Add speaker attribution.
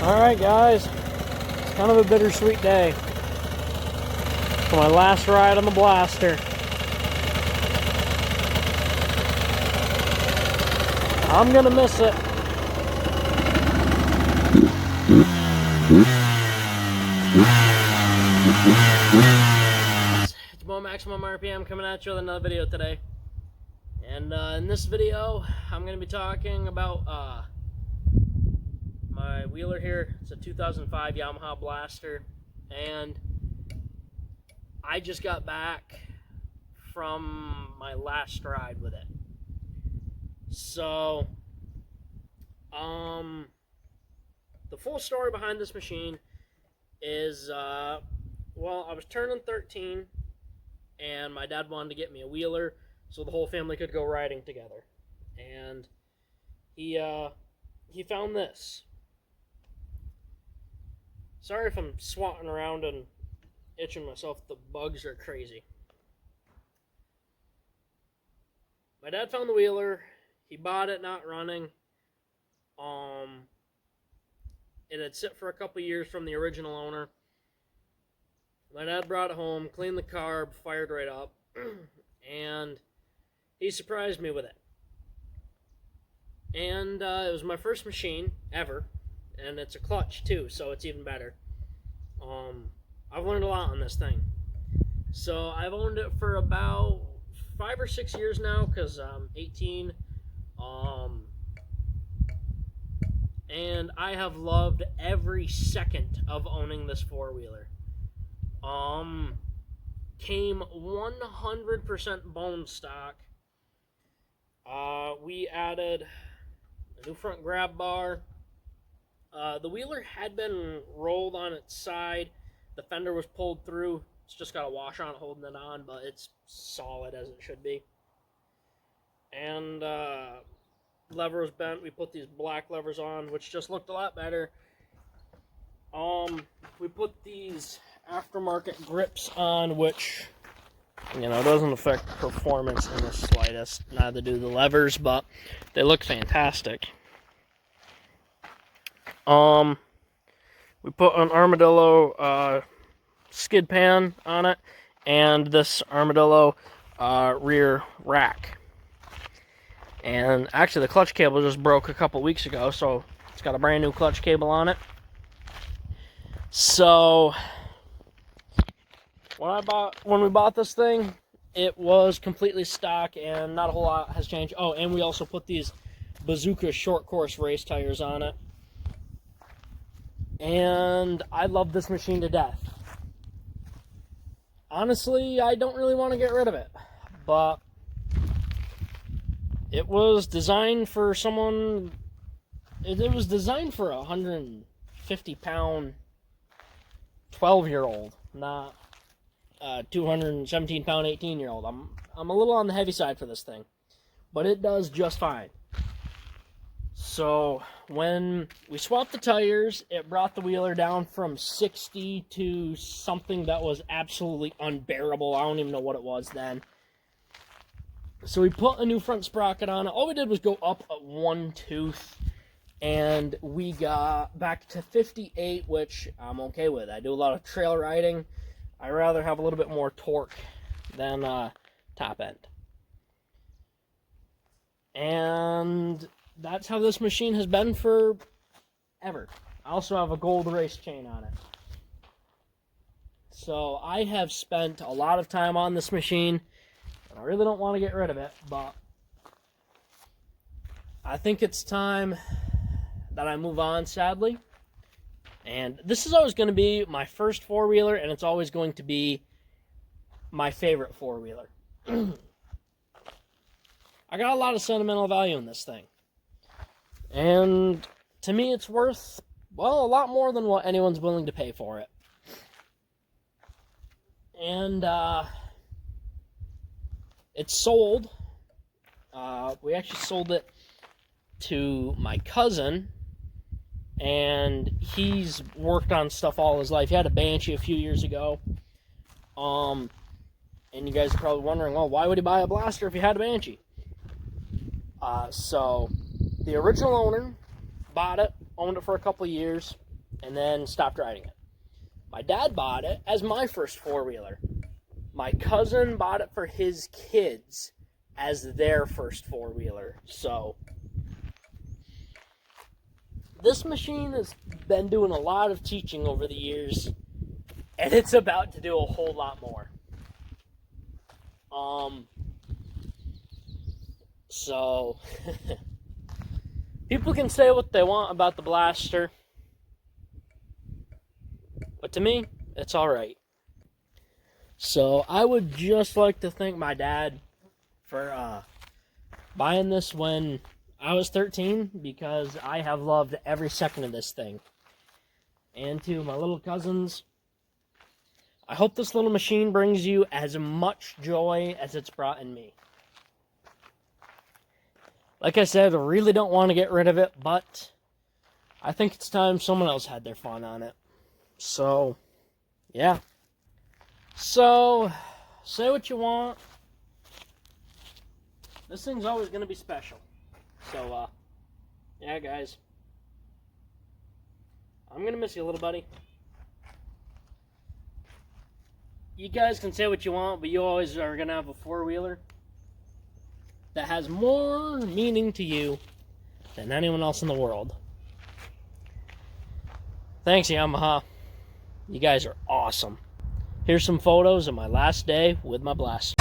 Speaker 1: Alright guys, it's kind of a bittersweet day for my last ride on the Blaster. I'm gonna miss it. It's Mo Maximum RPM coming at you with another video today. And in this video, I'm gonna be talking about my wheeler here. It's a 2005 Yamaha Blaster, and I just got back from my last ride with it. So, the full story behind this machine is, well, I was turning 13, and my dad wanted to get me a wheeler so the whole family could go riding together. And he found this. Sorry if I'm swatting around and itching myself. The bugs are crazy. My dad found the wheeler. He bought it not running. It had sit for a couple years from the original owner. My dad brought it home, cleaned the carb, fired right up, and he surprised me with it. And it was my first machine ever, and it's a clutch too, so it's even better. I've learned a lot on this thing. So I've owned it for about 5 or 6 years now, because I'm 18. And I have loved every second of owning this four-wheeler. Came 100% bone stock. We added a new front grab bar. The wheeler had been rolled on its side. The fender was pulled through. It's just got a washer on it holding it on, but it's solid as it should be. And lever was bent. We put these black levers on, which just looked a lot better. We put these aftermarket grips on, which, you know, doesn't affect performance in the slightest. Neither do the levers, but they look fantastic. We put an Armadillo skid pan on it, and this Armadillo rear rack. And actually, the clutch cable just broke a couple weeks ago, so it's got a brand new clutch cable on it. So when we bought this thing, it was completely stock, and not a whole lot has changed. Oh, and we also put these Bazooka short course race tires on it. And I love this machine to death. Honestly, I don't really want to get rid of it, but it was designed for someone. It was designed for a 150-pound 12-year-old, not a 217-pound 18-year-old. I'm a little on the heavy side for this thing, but it does just fine. So when we swapped the tires, it brought the wheeler down from 60 to something that was absolutely unbearable. I don't even know what it was then. So we put a new front sprocket on it. All we did was go up one tooth, and we got back to 58, which I'm okay with. I do a lot of trail riding. I rather have a little bit more torque than top end. And that's how this machine has been for ever. I also have a gold race chain on it. So I have spent a lot of time on this machine. I really don't want to get rid of it, but I think it's time that I move on, sadly. And this is always going to be my first four-wheeler, and it's always going to be my favorite four-wheeler. I got a lot of sentimental value in this thing. And to me, it's worth, well, a lot more than what anyone's willing to pay for it. And it's sold. We actually sold it to my cousin, and he's worked on stuff all his life. He had a Banshee a few years ago. And you guys are probably wondering, well, why would he buy a Blaster if he had a Banshee? So the original owner bought it, owned it for a couple of years, and then stopped riding it. My dad bought it as my first four-wheeler. My cousin bought it for his kids as their first four-wheeler. So this machine has been doing a lot of teaching over the years, and it's about to do a whole lot more. So people can say what they want about the Blaster, but to me, it's alright. So I would just like to thank my dad for buying this when I was 13, because I have loved every second of this thing. And to my little cousins, I hope this little machine brings you as much joy as it's brought in me. Like I said, I really don't want to get rid of it, but I think it's time someone else had their fun on it. So, yeah. So, say what you want. This thing's always going to be special. So, yeah, guys. I'm going to miss you, little buddy. You guys can say what you want, but you always are going to have a four-wheeler that has more meaning to you than anyone else in the world. Thanks, Yamaha. You guys are awesome. Here's some photos of my last day with my Blaster.